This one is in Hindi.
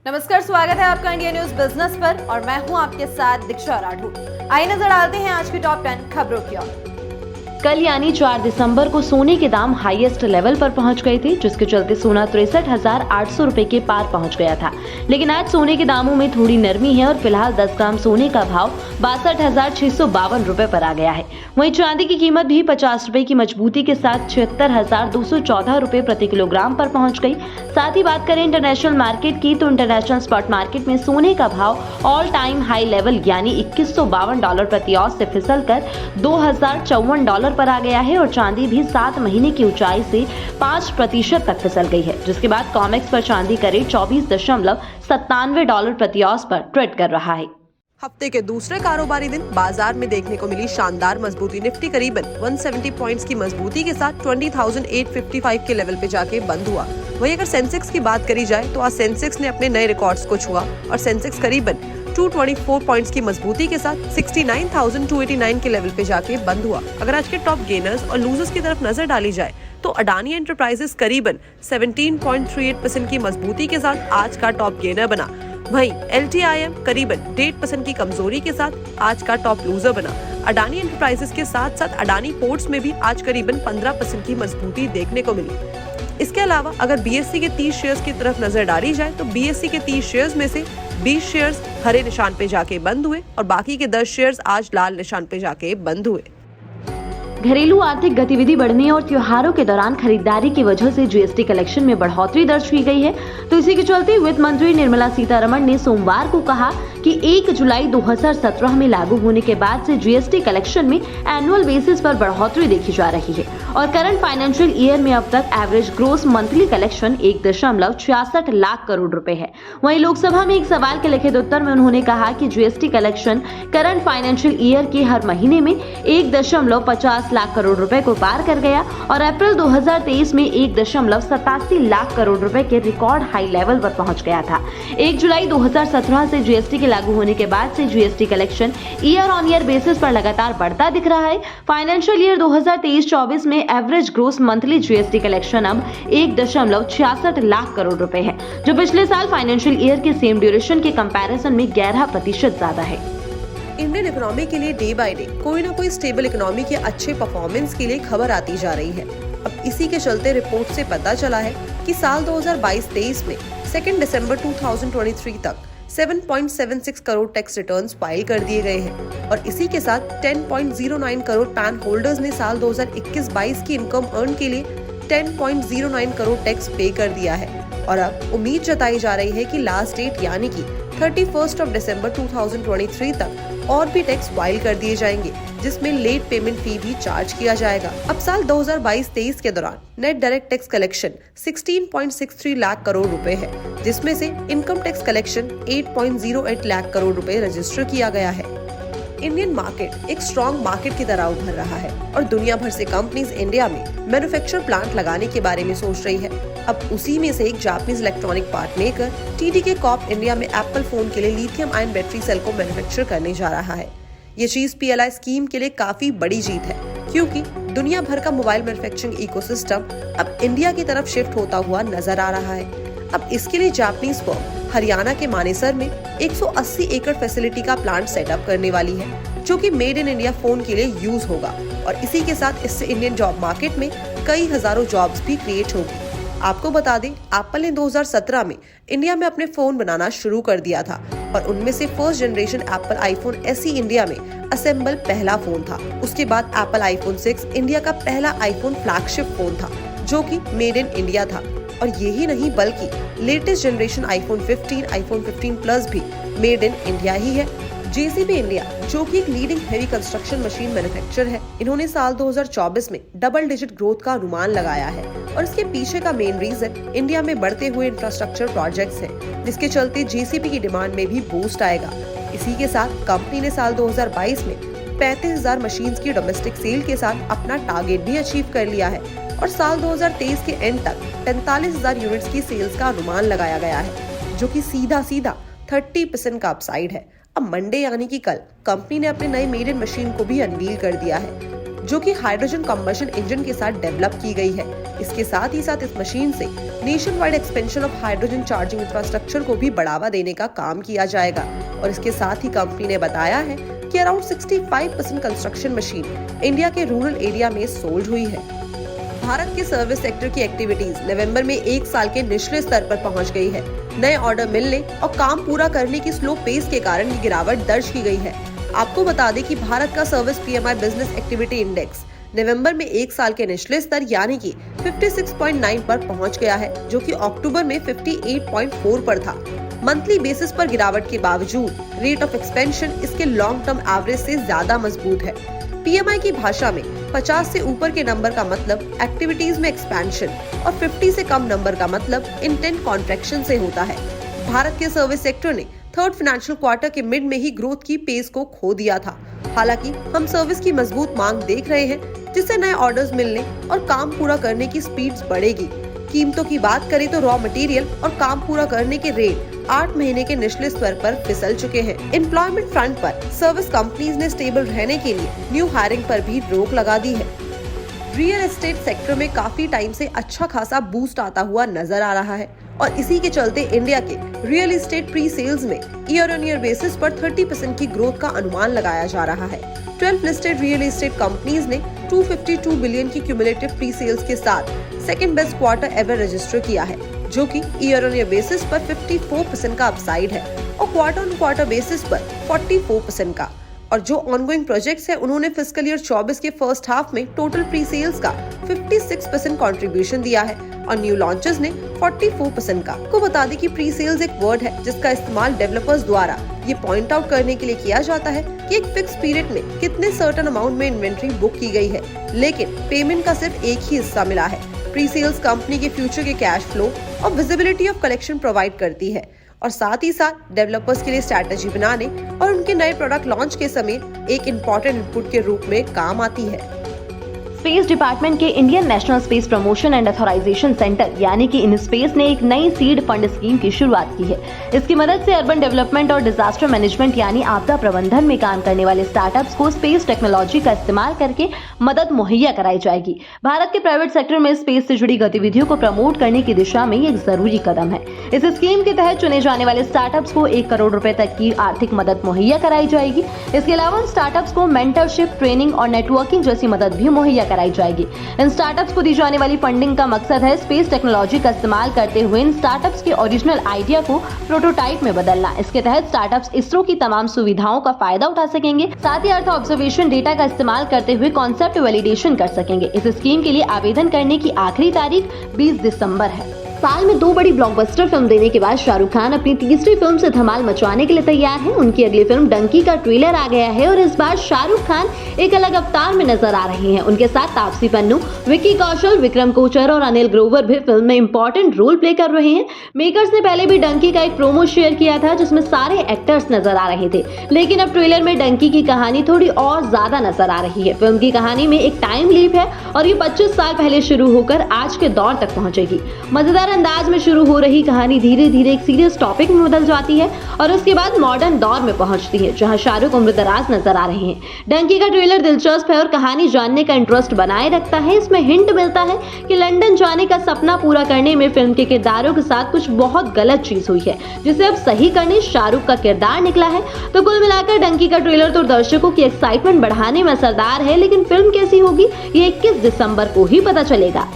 नमस्कार, स्वागत है आपका इंडिया न्यूज बिजनेस पर और मैं हूं आपके साथ दीक्षा राठौर। आइए नजर डालते हैं आज की टॉप 10 खबरों की ओर। कल यानी 4 दिसंबर को सोने के दाम हाईएस्ट लेवल पर पहुंच गए थे, जिसके चलते सोना 63,800 रुपए के पार पहुंच गया था। लेकिन आज सोने के दामों में थोड़ी नरमी है और फिलहाल 10 ग्राम सोने का भाव 62,652 रुपए पर आ गया है। वहीं चांदी की कीमत भी 50 रुपए की मजबूती के साथ 76,214 रुपए प्रति किलोग्राम पर पहुंच गई। साथ ही बात करें इंटरनेशनल मार्केट की, तो इंटरनेशनल स्पॉट मार्केट में सोने का भाव ऑल टाइम हाई लेवल यानी $2152 प्रति औंस से फिसलकर $2,054 पर आ गया है और चांदी भी 7 महीने की ऊंचाई से 5% तक फिसल गई है, जिसके बाद कॉमेक्स पर चांदी का रेट $24.97 प्रति औंस पर ट्रेड कर रहा है। हफ्ते के दूसरे कारोबारी दिन बाजार में देखने को मिली शानदार मजबूती। निफ्टी करीबन 170 पॉइंट्स की मजबूती के साथ 20,855 के लेवल पे जाके बंद हुआ। वहीं अगर सेंसेक्स की बात करी जाए तो आज सेंसेक्स ने अपने नए रिकॉर्ड्स को छुआ और सेंसेक्स करीबन 224 पॉइंट्स की मजबूती के साथ 69,289 के लेवल पे जाके बंद हुआ। अगर आज के टॉप गेनर्स और लूजर्स की तरफ नजर डाली जाए तो अडानी एंटरप्राइजेस करीबन 17.38% की मजबूती के साथ आज का टॉप गेनर बना। वहीं LTIM करीबन 1.5% की कमजोरी के साथ आज का टॉप लूजर बना। अडानी एंटरप्राइजेस के साथ साथ अडानी पोर्ट्स में भी आज करीबन 15% की मजबूती देखने को मिली। इसके अलावा अगर BSE के 30 शेयर्स की तरफ नजर डाली जाए तो BSE के 30 शेयर्स में से 20 शेयर्स हरे निशान पे जाके बंद हुए और बाकी के 10 शेयर्स आज लाल निशान पे जाके बंद हुए। घरेलू आर्थिक गतिविधि बढ़ने और त्योहारों के दौरान खरीदारी की वजह से GST कलेक्शन में बढ़ोतरी दर्ज की गई है। तो इसी के चलते वित्त मंत्री निर्मला सीतारमण ने सोमवार को कहा कि 1 जुलाई 2017 में लागू होने के बाद से GST कलेक्शन में एनुअल बेसिस पर बढ़ोतरी देखी जा रही है और करंट फाइनेंशियल ईयर में अब तक average gross monthly collection 1.66 lakh crore रुपए है। वहीं लोकसभा में एक सवाल के लिखित उत्तर में उन्होंने कहा कि GST collection current financial year के हर महीने में 1.50 लाख करोड़ रुपए को पार कर गया और अप्रैल 2023 में 1.87 लाख करोड़ रुपए के रिकॉर्ड हाई लेवल पर पहुंच गया था। 1 जुलाई 2017 से GST के लागू होने के बाद से GST collection year on year basis पर लगातार बढ़ता दिख रहा है। फाइनेंशियल ईयर 2023-24 में average gross monthly GST collection अब 1.66 लाख करोड़ रुपए है, जो पिछले साल फाइनेंशियल ईयर के सेम ड्यूरेशन के कंपैरिजन में 11% ज्यादा है। इंडियन इकोनॉमी के लिए डे बाय डे कोई ना कोई स्टेबल इकोनॉमी के अच्छे परफॉर्मेंस के लिए खबर आती जा रही है। अब इसी के चलते रिपोर्ट से पता चला है कि साल 2022-23 में 2 दिसंबर 2023 तक 7.76 करोड़ टैक्स रिटर्न्स फाइल कर दिए गए हैं और इसी के साथ 10.09 करोड़ पैन होल्डर्स ने साल 2021-22 की इनकम अर्न के लिए 10.09 करोड़ टैक्स पे कर दिया है। और अब उम्मीद जताई जा रही है कि लास्ट डेट यानी कि 31 दिसंबर 2023 तक और भी टैक्स फाइल कर दिए जाएंगे, जिसमें लेट पेमेंट फी भी चार्ज किया जाएगा। अब साल 2022-23 के दौरान net direct tax collection 16.63 lakh crore रुपए है, जिसमें से income tax collection 8.08 lakh crore रुपए रजिस्टर किया गया है। इंडियन मार्केट एक स्ट्रॉन्ग मार्केट की तरह उभर रहा है और दुनिया भर से कंपनीज इंडिया में मैन्युफैक्चर प्लांट लगाने के बारे में सोच रही है। अब उसी में से एक Japanese electronic part maker TDK Corp India में एप्पल फोन के लिए लिथियम आयन बैटरी सेल को मैन्युफैक्चर करने जा रहा है। ये चीज PLI स्कीम के लिए काफी बड़ी जीत है, क्योंकि दुनिया भर का मोबाइल मैन्युफैक्चरिंग इकोसिस्टम अब इंडिया की तरफ शिफ्ट होता हुआ नजर आ रहा है। अब इसके लिए जापानीज फर्म हरियाणा के मानेसर में 180 एकड़ फैसिलिटी का प्लांट सेटअप करने वाली है, जो कि मेड इन इंडिया फोन के लिए यूज होगा और इसी के साथ इससे इंडियन जॉब मार्केट में कई हजारों जॉब्स भी क्रिएट होगी। आपको बता दें, एप्पल ने 2017 में इंडिया में अपने फोन बनाना शुरू कर दिया था और उनमें से first generation Apple iPhone SE India में असेंबल पहला फोन था। उसके बाद एप्पल आईफोन 6 इंडिया का पहला आईफोन फ्लैगशिप फोन था, जो कि मेड इन इंडिया था। और यही नहीं बल्कि latest generation iPhone 15, iPhone 15 plus भी मेड इन इंडिया ही है। JCB इंडिया, जो कि एक leading heavy construction machine manufacturer है, इन्होंने साल 2024 में डबल डिजिट ग्रोथ का अनुमान लगाया है और इसके पीछे का मेन रीजन इंडिया में बढ़ते हुए इंफ्रास्ट्रक्चर प्रोजेक्ट्स हैं, जिसके चलते JCB की डिमांड में भी बूस्ट आएगा। इसी के साथ कंपनी ने साल 2022 में 35,000 मशीन्स की डोमेस्टिक सेल के साथ अपना टारगेट भी अचीव कर लिया है और साल 2023 के एंड तक 45,000 यूनिट्स की सेल्स का अनुमान लगाया गया है, जो कि सीधा 30% का अपसाइड है। अब मंडे यानी कि कल कंपनी ने अपने नए मेड इन मशीन को भी अनवील कर दिया है, जो कि हाइड्रोजन कंबशन इंजन के साथ डेवलप की गई है। इसके साथ ही साथ इस मशीन से nation wide expansion of hydrogen charging infrastructure को भी बढ़ावा देने का काम किया जाएगा। और इसके साथ ही कंपनी ने बताया है कि अराउंड 65% कंस्ट्रक्शन मशीन इंडिया के रूरल एरिया में सोल्ड हुई है। भारत के सर्विस सेक्टर की एक्टिविटीज नवंबर में 1 साल के निचले स्तर पर पहुंच गई है। नए ऑर्डर मिलने और काम पूरा करने की स्लो पेस के कारण ये गिरावट दर्ज की गई है। आपको बता दें कि भारत का service PMI business activity index नवंबर में 1 साल के निचले स्तर यानी कि 56.9 पर पहुंच गया है, जो कि अक्टूबर में 58.4 पर था। मंथली बेसिस पर गिरावट के बावजूद रेट ऑफ एक्सपेंशन इसके लॉन्ग टर्म एवरेज से ज्यादा मजबूत है। PMI की भाषा में 50 से ऊपर के नंबर का मतलब एक्टिविटीज में एक्सपेंशन और 50 से कम नंबर का मतलब इंटेंट कॉन्ट्रैक्शन से होता है। भारत के सर्विस सेक्टर ने थर्ड फाइनेंशियल क्वार्टर के मिड में ही ग्रोथ की पेस को खो दिया था। हालांकि हम सर्विस की मजबूत मांग देख रहे हैं, जिससे नए ऑर्डर्स मिलने और काम पूरा करने की स्पीड्स बढ़ेगी। कीमतों की बात करें तो रॉ मटेरियल और काम पूरा करने के रेट 8 महीने के निचले स्तर पर फिसल चुके हैं। एम्प्लॉयमेंट फ्रंट पर सर्विस कंपनीज ने स्टेबल रहने के लिए न्यू हायरिंग पर भी रोक लगा दी है। रियल एस्टेट सेक्टर में काफी टाइम से अच्छा खासा बूस्ट आता हुआ नजर आ रहा है और इसी के चलते इंडिया के रियल एस्टेट प्री सेल्स में ईयर ऑन ईयर बेसिस पर 30% की ग्रोथ का अनुमान लगाया जा रहा है। 12 लिस्टेड रियल एस्टेट कंपनीज ने 252 बिलियन की क्यूमुलेटिव प्री सेल्स के साथ second best quarter ever register किया है, जो कि ईयर ऑन ईयर बेसिस पर 54% का अपसाइड है और क्वार्टर ऑन क्वार्टर बेसिस पर 44% का। और जो ऑनगोइंग प्रोजेक्ट्स हैं, उन्होंने फिस्कल ईयर 24 के फर्स्ट हाफ में टोटल प्री सेल्स का 56% कंट्रीब्यूशन दिया है और न्यू लॉन्चेस ने 44% का। आपको बता दें कि प्री सेल्स एक वर्ड है जिसका इस्तेमाल डेवलपर्स द्वारा ये पॉइंट आउट करने के लिए किया जाता है कि एक फिक्स पीरियड में कितने सर्टेन अमाउंट में इन्वेंट्री बुक की गई है, लेकिन पेमेंट का सिर्फ एक ही हिस्सा मिला है। प्री सेल्स कंपनी के फ्यूचर के कैश फ्लो और विजिबिलिटी ऑफ कलेक्शन प्रोवाइड करती है और साथ ही साथ डेवलपर्स के लिए स्ट्रैटेजी बनाने और उनके नए प्रोडक्ट लॉन्च के समय एक इम्पोर्टेंट इनपुट के रूप में काम आती है। स्पेस डिपार्टमेंट के Indian national space promotion and authorisation centre यानी कि इनस्पेस ने एक नई सीड फंड स्कीम की शुरुआत की है। इसकी मदद से अर्बन डेवलपमेंट और डिजास्टर मैनेजमेंट यानी आपदा प्रबंधन में काम करने वाले स्टार्टअप्स को स्पेस टेक्नोलॉजी का इस्तेमाल करके मदद मुहैया कराई जाएगी। भारत के प्राइवेट सेक्टर में स्पेस से जुड़ी गतिविधियों को प्रमोट करने की दिशा में ये एक जरूरी कदम है। इस स्कीम के तहत चुने जाने वाले स्टार्टअप्स को 1 करोड़ रुपए तक की आर्थिक मदद मुहैया कराई जाएगी। इसके अलावा स्टार्टअप्स को मेंटरशिप, ट्रेनिंग और नेटवर्किंग जैसी मदद भी मुहैया कराई जाएगी। इन स्टार्टअप्स को दी जाने वाली फंडिंग का मकसद है स्पेस टेक्नोलॉजी का इस्तेमाल करते हुए इन स्टार्टअप्स के ओरिजिनल आइडिया को प्रोटोटाइप में बदलना। इसके तहत स्टार्टअप्स इसरो की तमाम सुविधाओं का फायदा उठा सकेंगे, साथ ही अर्थ ऑब्जर्वेशन डेटा का इस्तेमाल करते हुए कॉन्सेप्ट वैलिडेशन कर सकेंगे। इस स्कीम के लिए आवेदन करने की आखिरी तारीख 20 दिसंबर है। साल में 2 बड़ी ब्लॉकबस्टर फिल्म देने के बाद शाहरुख खान अपनी तीसरी फिल्म से धमाल मचवाने के लिए तैयार हैं। उनकी अगली फिल्म डंकी का ट्रेलर आ गया है और इस बार शाहरुख खान एक अलग अवतार में नजर आ रहे हैं। उनके साथ तापसी पन्नू, विक्की कौशल, विक्रम कोचर और अनिल ग्रोवर भी फिल्म में इंपॉर्टेंट रोल प्ले कर रहे हैं। मेकर्स ने पहले भी डंकी का एक प्रोमो शेयर किया था जिसमें सारे एक्टर्स नजर आ रहे थे, लेकिन अब ट्रेलर में डंकी की कहानी थोड़ी और ज्यादा नजर आ रही है। फिल्म की कहानी में एक टाइम लीप है और ये 25 साल पहले शुरू होकर आज के दौर तक पहुंचेगी। मजेदार अंदाज में शुरू हो रही कहानी धीरे धीरे एक सीरियस टॉपिक में बदल जाती है और उसके बाद मॉडर्न दौर में पहुंचती है जहां शाहरुख उम्रदराज नजर आ रहे हैं। डंकी का ट्रेलर दिलचस्प है और कहानी जानने का इंटरेस्ट बनाए रखता है। इसमें हिंट मिलता है कि लंदन जाने का सपना पूरा करने में फिल्म के किरदारों के साथ कुछ बहुत गलत चीज हुई है, जिसे अब सही करने शाहरुख का किरदार निकला है। तो कुल मिलाकर डंकी का ट्रेलर तो दर्शकों की एक्साइटमेंट बढ़ाने में असरदार है, लेकिन फिल्म कैसी होगी ये 21 दिसंबर को ही पता चलेगा।